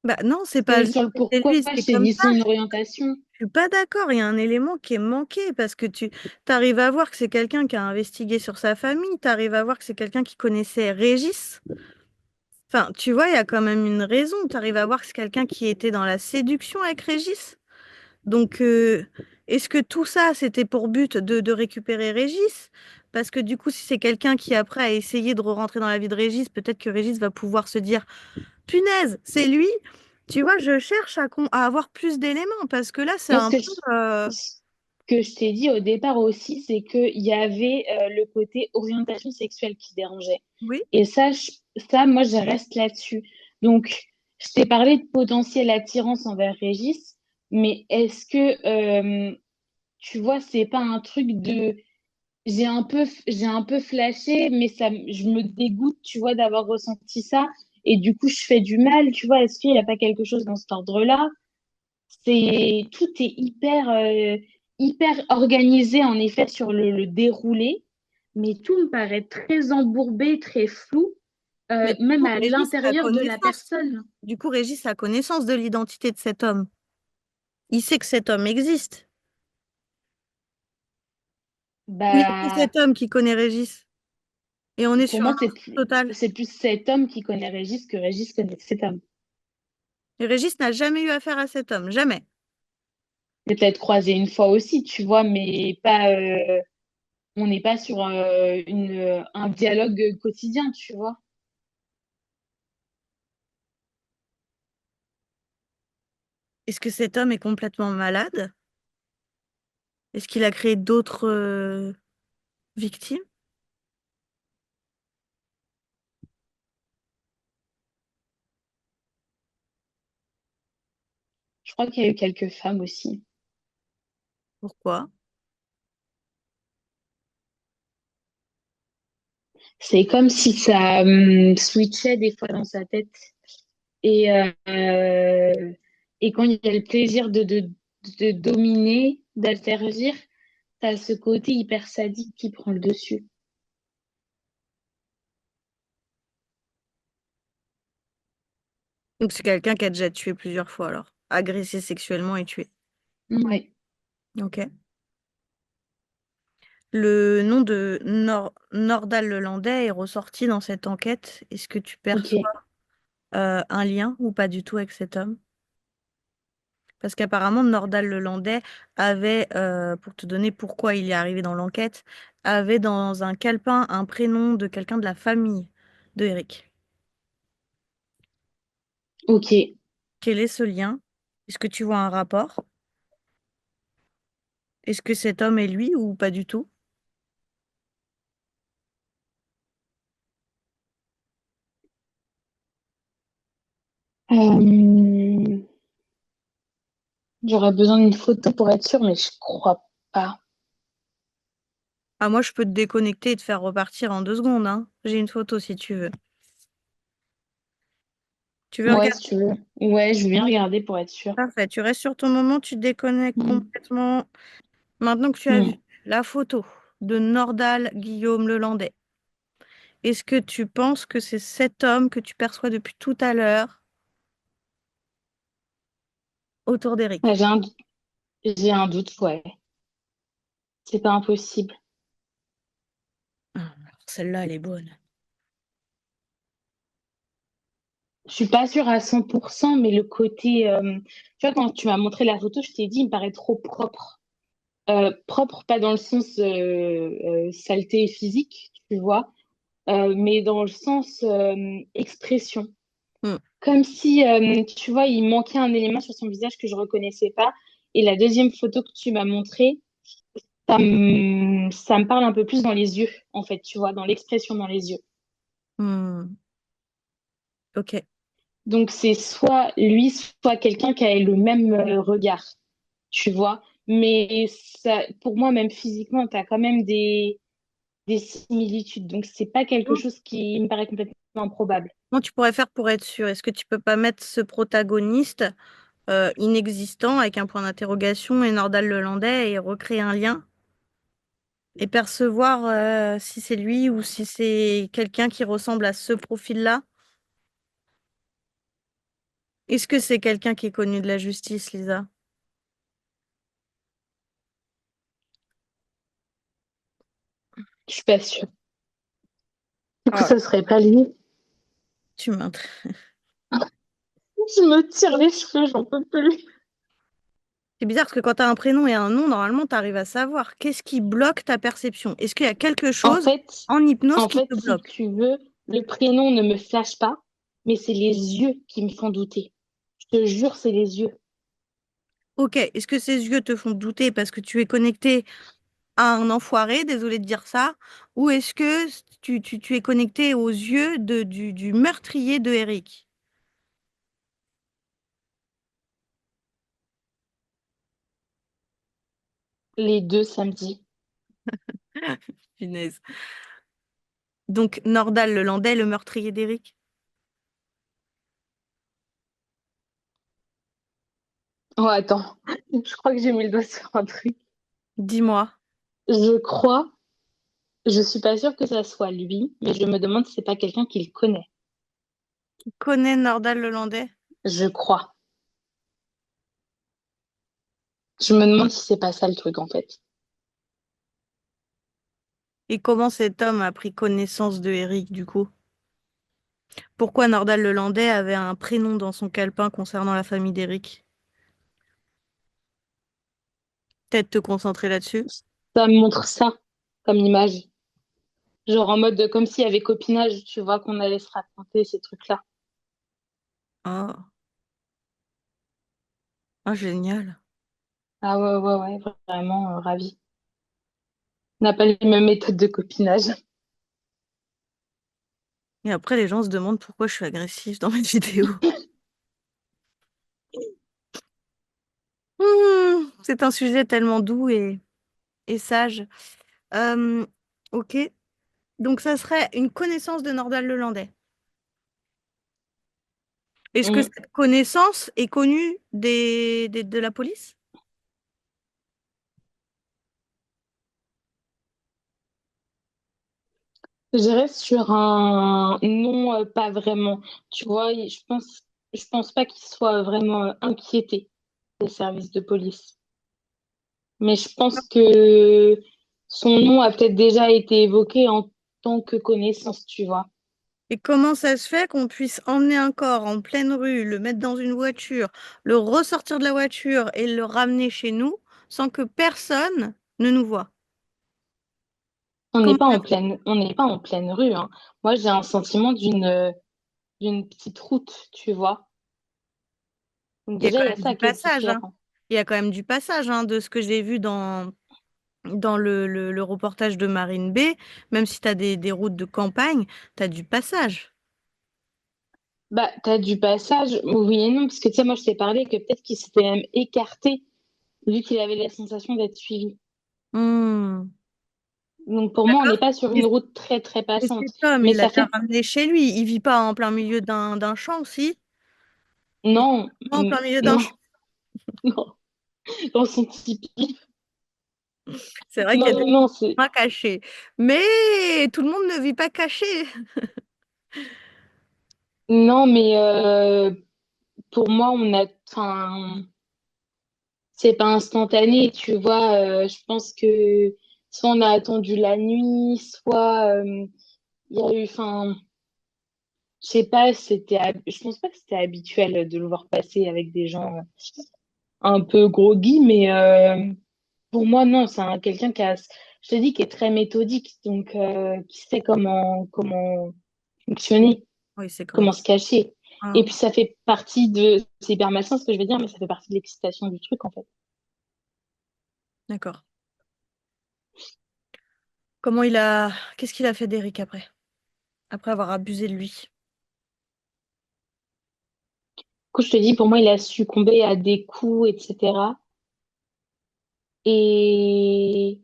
bah non, c'est pas Et juste sur le c'était pourquoi, lui, je c'est t'ai comme dit ça. son orientation. Je suis pas d'accord, il y a un élément qui est manqué parce que tu arrives à voir que c'est quelqu'un qui a investigué sur sa famille, tu arrives à voir que c'est quelqu'un qui connaissait Régis. Enfin, tu vois, il y a quand même une raison. Tu arrives à voir que c'est quelqu'un qui était dans la séduction avec Régis. Donc, est-ce que tout ça, c'était pour but de récupérer Régis? Parce que du coup, si c'est quelqu'un qui après a essayé de rentrer dans la vie de Régis, peut-être que Régis va pouvoir se dire, punaise, c'est lui. Tu vois, je cherche à avoir plus d'éléments parce que là, c'est Moi, un peu... ce que je t'ai dit au départ aussi, c'est qu'il y avait le côté orientation sexuelle qui dérangeait. Oui, Et ça, ça, moi, je reste là-dessus. Donc, je t'ai parlé de potentielle attirance envers Régis, mais est-ce que, tu vois, c'est pas un truc de... j'ai un peu flashé, mais ça, je me dégoûte, tu vois, d'avoir ressenti ça. Et du coup, je fais du mal, tu vois. Est-ce qu'il n'y a pas quelque chose dans cet ordre-là? Tout est hyper organisé en effet sur le déroulé, mais tout me paraît très embourbé, très flou, mais du même coup, à Régis a l'intérieur de la connaissance. personne. Du coup, Régis a connaissance de l'identité de cet homme. Il sait que cet homme existe. Ou il y a que Bah, cet homme qui connaît Régis. Et on est pour sur un moi, mensonge total. c'est plus cet homme qui connaît Régis que Régis connaît cet homme. Et Régis n'a jamais eu affaire à cet homme. Jamais. Peut-être croisé une fois aussi, tu vois, mais pas, on n'est pas sur un dialogue quotidien, tu vois. Est-ce que cet homme est complètement malade? Est-ce qu'il a créé d'autres victimes? Je crois qu'il y a eu quelques femmes aussi. Pourquoi? C'est comme si ça switchait des fois dans sa tête. Et, et quand il y a le plaisir de dominer, d'altergir, t'as ce côté hyper sadique qui prend le dessus. Donc c'est quelqu'un qui a déjà tué plusieurs fois alors. Agressé sexuellement et tué. Ouais, Ok. Le nom de Nordal Lelandais est ressorti dans cette enquête. Est-ce que tu perçois ok, un lien ou pas du tout avec cet homme? Parce qu'apparemment, Nordal Lelandais avait, pour te donner pourquoi il est arrivé dans l'enquête, avait dans un calepin un prénom de quelqu'un de la famille de Eric. ok. Quel est ce lien? Est-ce que tu vois un rapport? Est-ce que cet homme est lui ou pas du tout? Euh, J'aurais besoin d'une photo pour être sûre, mais je crois pas. Ah, moi, je peux te déconnecter et te faire repartir en 2 secondes, hein. J'ai une photo si tu veux. Tu veux Ouais, regarder? si tu veux. Ouais, je veux bien regarder pour être sûre. Parfait. Tu restes sur ton moment, tu déconnectes Mm. complètement. Maintenant que tu as vu Mm. la photo de Nordal Guillaume Lelandais, est-ce que tu penses que c'est cet homme que tu perçois depuis tout à l'heure autour Ouais, d'Eric? j'ai un doute, ouais. C'est pas impossible. Ah, celle-là, elle est bonne. Je suis pas sûre à 100%, mais le côté, tu vois, quand tu m'as montré la photo, je t'ai dit, il me paraît trop propre. Propre, pas dans le sens saleté physique, tu vois, mais dans le sens expression. Hmm. Comme si, tu vois, il manquait un élément sur son visage que je reconnaissais pas. Et la deuxième photo que tu m'as montrée, ça me parle un peu plus dans les yeux, en fait, tu vois, dans l'expression dans les yeux. Hmm. Ok. Donc, c'est soit lui, soit quelqu'un qui a le même regard, tu vois. Mais ça, pour moi, même physiquement, tu as quand même des similitudes. Donc, c'est pas quelque chose qui me paraît complètement improbable. Comment tu pourrais faire pour être sûr? Est-ce que tu peux pas mettre ce protagoniste inexistant avec un point d'interrogation et Nordal Lelandais et recréer un lien et percevoir si c'est lui ou si c'est quelqu'un qui ressemble à ce profil-là? Est-ce que c'est quelqu'un qui est connu de la justice, Lisa? Je suis pas sûre. Du coup, Ah, ça serait pas lui. tu m'intrigues. Je me tire les cheveux, j'en peux plus. C'est bizarre parce que quand tu as un prénom et un nom, normalement, tu arrives à savoir qu'est-ce qui bloque ta perception. Est-ce qu'il y a quelque En chose fait, en hypnose en qui fait, te si bloque? tu veux, le prénom ne me flash pas, mais c'est les yeux qui me font douter. Je te jure, c'est les yeux. Ok, est-ce que ces yeux te font douter parce que tu es connecté à un enfoiré, désolé de dire ça, ou est-ce que tu es connecté aux yeux du meurtrier de Eric? Les deux samedis. Punaise. Donc Nordal Lelandais, le meurtrier d'Eric? Oh, attends. Je crois que j'ai mis le doigt sur un truc. Dis-moi. Je crois, je suis pas sûre que ça soit lui, mais je me demande si c'est pas quelqu'un qu'il connaît. Tu connais Nordal Lelandais? Je crois. Je me demande si c'est pas ça le truc, en fait. Et comment cet homme a pris connaissance de Eric, du coup? Pourquoi Nordal Lelandais avait un prénom dans son calepin concernant la famille d'Eric? Peut-être te concentrer là-dessus. Ça me montre ça comme image. Genre en mode comme s'il y avait copinage, tu vois, qu'on allait se raconter ces trucs-là. Ah, ah, génial. Ah ouais, ouais, ouais, vraiment ravi. On n'a pas les mêmes méthodes de copinage. Et après, les gens se demandent pourquoi je suis agressive dans mes vidéos. C'est un sujet tellement doux et sage. Euh, ok. Donc, ça serait une connaissance de Nordal Lelandais. Est-ce que Mm. cette connaissance est connue de la police? Je dirais sur un non, pas vraiment. Tu vois, je pense pas qu'il soit vraiment inquiété des services de police. Mais je pense que son nom a peut-être déjà été évoqué en tant que connaissance, tu vois. Et comment ça se fait qu'on puisse emmener un corps en pleine rue, le mettre dans une voiture, le ressortir de la voiture et le ramener chez nous sans que personne ne nous voit? Comment ça se fait? On n'est pas en pleine rue, hein. Moi, j'ai un sentiment d'une petite route, tu vois. Donc Il y a déjà, quand il y a même ça du qui est passage, hein. différent. Il y a quand même du passage, hein, de ce que j'ai vu dans le reportage de Marine B. Même si tu as des routes de campagne, tu as du passage. Bah, t'as du passage, oui et non, parce que tu sais, moi, je t'ai parlé que peut-être qu'il s'était même écarté, vu qu'il avait la sensation d'être suivi. Hmm. Donc pour moi, on D'accord. n'est pas sur Et une route très, très et passante. cet homme, Mais il l'a ça bien fait, ramené chez lui. Il vit pas en plein milieu d'un champ, si? Non, En plein milieu d'un non, champ. non, dans son tipi. C'est vrai qu'il y Non, a des non, non, c'est... chemins cachés. Mais tout le monde ne vit pas caché. Non, mais pour moi, on a... Enfin, c'est pas instantané, tu vois. Je pense que soit on a attendu la nuit, soit il y a eu... Enfin, je sais pas, je pense pas que c'était habituel de le voir passer avec des gens un peu groggy, mais pour moi, non, quelqu'un qui a... Je te dis, qui est très méthodique, donc qui sait comment fonctionner, Oui, c'est comment comment ça. se cacher. Et Hein. puis ça fait partie de... C'est hyper malsain ce que je vais dire, mais ça fait partie de l'excitation du truc, en fait. D'accord. Comment il a... Qu'est-ce qu'il a fait d'Eric après? Après avoir abusé de lui. Du coup, je te dis, pour moi, il a succombé à des coups, etc. Et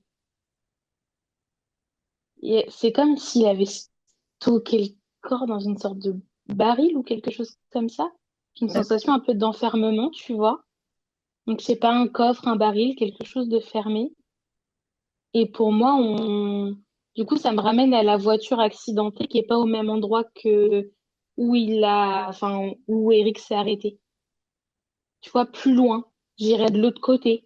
c'est comme s'il avait stocké le corps dans une sorte de baril ou quelque chose comme ça. J'ai une D'accord. sensation un peu d'enfermement, tu vois. Donc, c'est pas un coffre, un baril, quelque chose de fermé. Et pour moi, du coup, ça me ramène à la voiture accidentée qui est pas au même endroit que enfin, où Eric s'est arrêté. Tu vois, plus loin. J'irais de l'autre côté.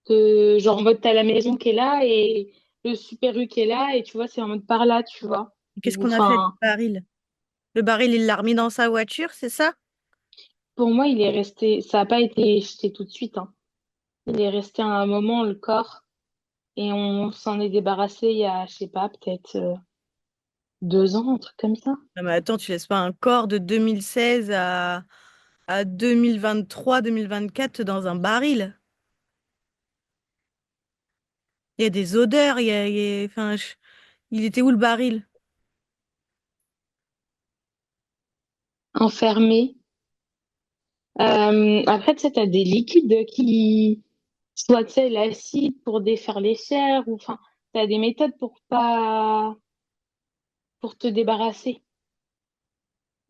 Genre, en mode, t'as la maison qui est là et le Super U qui est là et tu vois, c'est en mode par là, tu vois. Qu'est-ce qu'on a fait avec Enfin, le baril? Le baril, il l'a remis dans sa voiture, c'est ça? pour moi, il est resté, ça n'a pas été jeté tout de suite, hein. Il est resté à un moment, le corps, et on s'en est débarrassé il y a, je sais pas, peut-être 2 ans, un truc comme ça. Non, mais attends, tu laisses pas un corps de 2016 à 2023-2024 dans un baril. Il y a des odeurs, enfin, il était où le baril? Enfermé. Après, tu sais, t'as des liquides soit, tu sais, l'acide pour défaire les chairs, ou, enfin, t'as des méthodes pour te débarrasser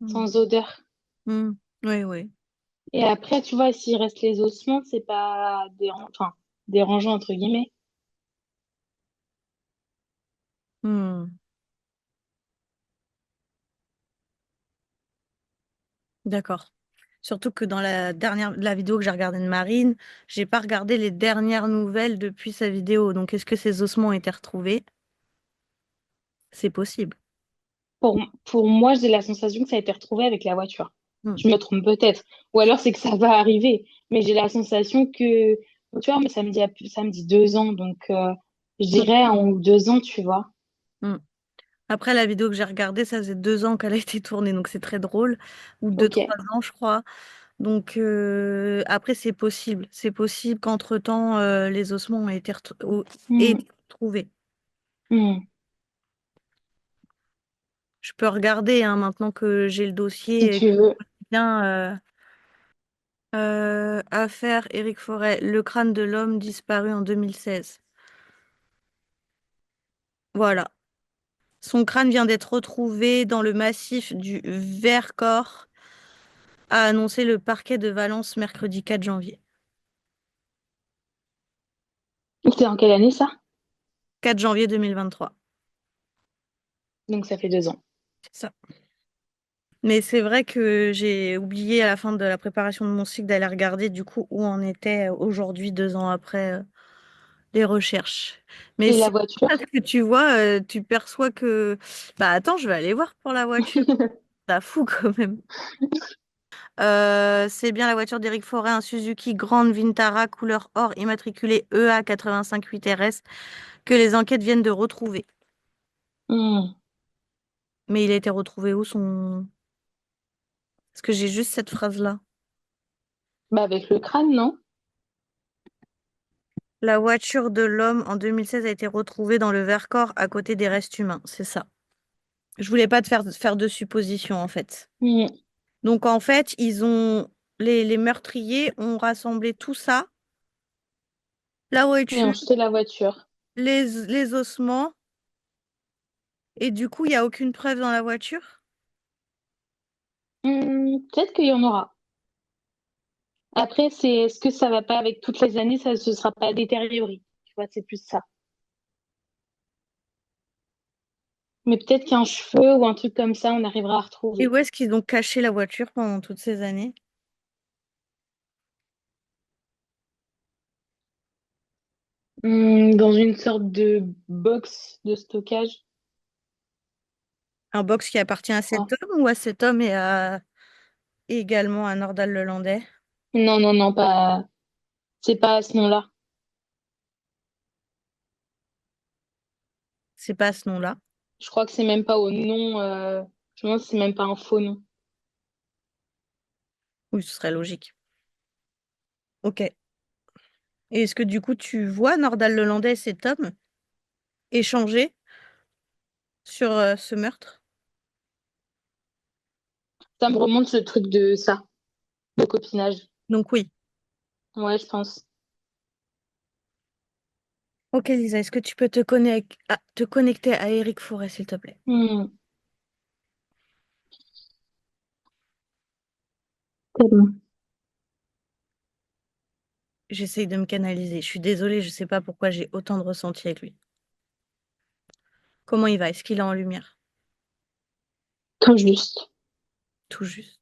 Hmm. sans odeur. Hmm. Oui, oui. Et après, tu vois, s'il reste les ossements, c'est pas enfin, dérangeant, entre guillemets. Hmm. D'accord. Surtout que dans la vidéo que j'ai regardée de Marine, j'ai pas regardé les dernières nouvelles depuis sa vidéo. Donc, est-ce que ces ossements ont été retrouvés? C'est possible. Pour moi, j'ai la sensation que ça a été retrouvé avec la voiture. Hmm. Je me trompe peut-être. Ou alors, c'est que ça va arriver. Mais j'ai la sensation que, tu vois, mais ça me dit 2 ans. Donc, je Hmm. dirais 1 ou 2 ans, tu vois. Hmm. Après, la vidéo que j'ai regardée, ça faisait 2 ans qu'elle a été tournée, donc c'est très drôle. Ou deux, Ok. 3 ans, je crois. Donc, après, c'est possible. C'est possible qu'entre-temps, les ossements aient Hmm, été retrouvés. hmm. Je peux regarder, hein, maintenant que j'ai le Si dossier et tu que veux. bien affaire Éric Forêt, le crâne de l'homme disparu en 2016. Voilà. Son crâne vient d'être retrouvé dans le massif du Vercors, a annoncé le parquet de Valence mercredi 4 janvier. C'était en quelle année, ça? 4 janvier 2023. Donc, ça fait 2 ans. C'est ça. Mais c'est vrai que j'ai oublié à la fin de la préparation de mon cycle d'aller regarder du coup où on était aujourd'hui, 2 ans après les recherches. Mais Et la c'est voiture? parce que tu vois, tu perçois que... Bah attends, je vais aller voir pour la voiture. Ça fout quand même. C'est bien la voiture d'Éric Forêt, un Suzuki Grande Vintara couleur or immatriculée EA 858 RS que les enquêtes viennent de retrouver. Hmm. Mais il a été retrouvé où son... Parce que j'ai juste cette phrase-là. Bah, avec le crâne, non? La voiture de l'homme en 2016 a été retrouvée dans le Vercors à côté des restes humains. C'est ça. Je voulais pas te faire de suppositions en fait. Hmm. Donc en fait, les meurtriers ont rassemblé tout ça, la Et on voiture, jetait la voiture. les ossements, et du coup, il n'y a aucune preuve dans la voiture? Peut-être qu'il y en aura. Après, c'est est-ce que ça va pas avec toutes les années, ça se sera pas détérioré. Tu vois, c'est plus ça. Mais peut-être qu'un cheveu ou un truc comme ça, on arrivera à Et retrouver. où est-ce qu'ils ont caché la voiture pendant toutes ces années? Dans une sorte de box de stockage, Un box qui appartient à je cet crois. homme ou à cet homme et également à Nordal Lelandais? Non, non, non, pas. C'est pas à ce nom-là. C'est pas ce nom-là. Je crois que c'est même pas au nom. Je me demande si c'est même pas un faux nom. Oui, ce serait logique. Ok. Et est-ce que du coup tu vois Nordal Lelandais et cet homme échanger sur ce meurtre? Ça me remonte ce truc de ça, de copinage. Donc oui. Ouais, je pense. Ok Lisa, est-ce que tu peux te connecter à Eric Forêt, s'il te plaît? Hmm, c'est bon. J'essaye de me canaliser. Je suis désolée, je sais pas pourquoi j'ai autant de ressenti avec lui. Comment il va? Est-ce qu'il est en lumière? Tout juste. Tout juste.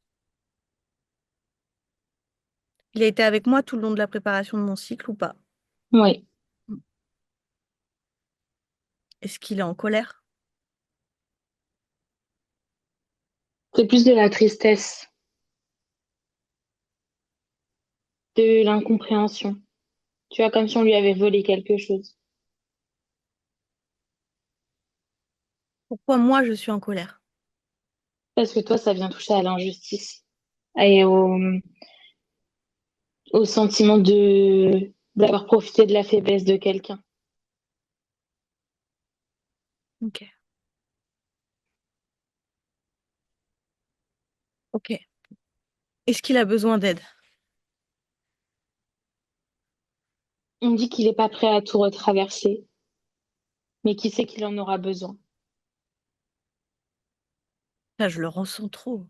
Il a été avec moi tout le long de la préparation de mon cycle ou pas? Oui. Est-ce qu'il est en colère? C'est plus de la tristesse, de l'incompréhension. Tu vois, comme si on lui avait volé quelque chose. Pourquoi moi je suis en colère? Parce que toi, ça vient toucher à l'injustice et au sentiment de d'avoir profité de la faiblesse de quelqu'un. Ok. Ok. Est-ce qu'il a besoin d'aide? On me dit qu'il n'est pas prêt à tout retraverser, mais qui sait qu'il en aura besoin. Là, je le ressens trop.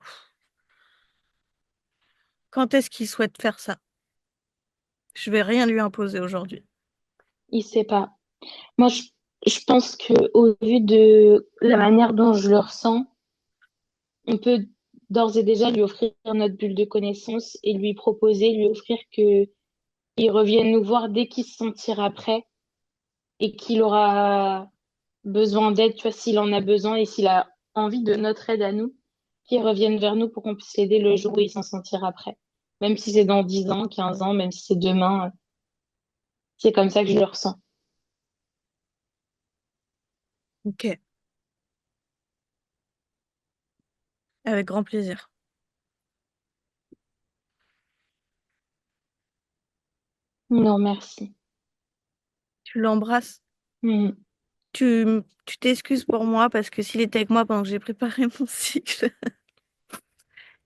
Quand est-ce qu'il souhaite faire ça? Je vais rien lui imposer aujourd'hui. Il sait pas. Moi, je pense que au vu de la manière dont je le ressens, on peut d'ores et déjà lui offrir notre bulle de connaissance et lui proposer, lui offrir que il revienne nous voir dès qu'il se sentira prêt et qu'il aura besoin d'aide, tu vois, s'il en a besoin et s'il a envie de notre aide à nous, qu'il revienne vers nous pour qu'on puisse l'aider le jour où il s'en sentira prêt. Même si c'est dans 10 ans, 15 ans, même si c'est demain, c'est comme ça que je le ressens. Ok. Avec grand plaisir. Non, merci. Tu l'embrasses. Mhm. Tu t'excuses pour moi parce que s'il était avec moi pendant que j'ai préparé mon cycle,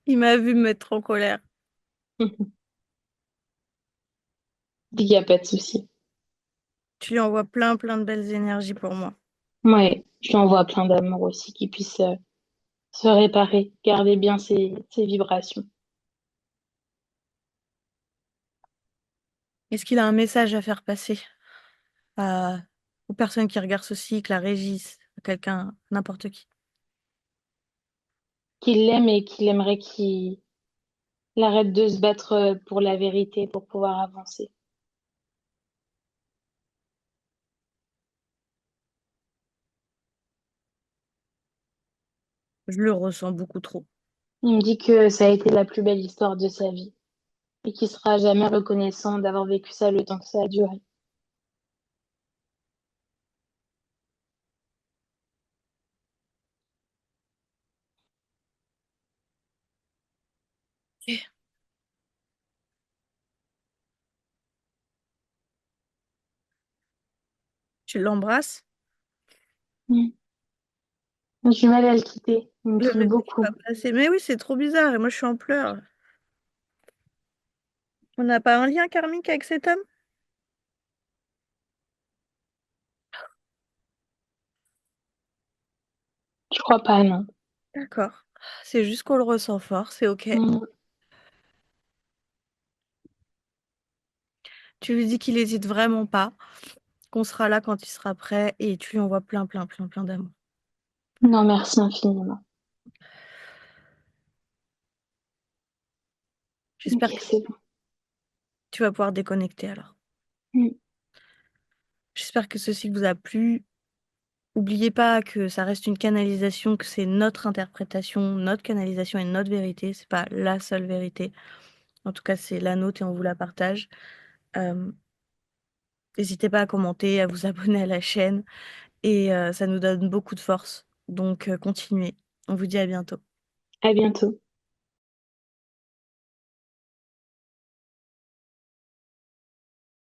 il m'a vu me mettre en colère. Il n'y a pas de souci. Tu lui envoies plein, plein de belles énergies pour moi. Ouais, je lui envoie plein d'amour aussi, qu'il puisse se réparer, garder bien ses vibrations. Est-ce qu'il a un message à faire passer à... aux personnes qui regardent ce cycle, à Régis, à quelqu'un, n'importe qui? Qu'il l'aime et qu'il aimerait qu'il arrête de se battre pour la vérité, pour pouvoir avancer. Je le ressens beaucoup trop. Il me dit que ça a été la plus belle histoire de sa vie et qu'il sera jamais reconnaissant d'avoir vécu ça le temps que ça a duré. Ok. Tu l'embrasses? Mm. J'ai du mal à le quitter. Il me Le touche message va beaucoup. passer. Mais oui, c'est trop bizarre et moi je suis en pleurs. On n'a pas un lien karmique avec cet homme? Je crois pas, non. D'accord. C'est juste qu'on le ressent fort, c'est ok. Mm. Tu lui dis qu'il hésite vraiment pas, qu'on sera là quand il sera prêt et tu lui envoies plein, plein, plein, plein d'amour. Non, merci infiniment. Ok, J'espère que c'est bon. tu vas pouvoir déconnecter alors. Mm. J'espère que ceci vous a plu. N'oubliez pas que ça reste une canalisation, que c'est notre interprétation, notre canalisation et notre vérité. C'est pas la seule vérité. En tout cas, c'est la nôtre et on vous la partage. Euh, N'hésitez pas à commenter, à vous abonner à la chaîne et ça nous donne beaucoup de force. Donc continuez. On vous dit à bientôt. À bientôt.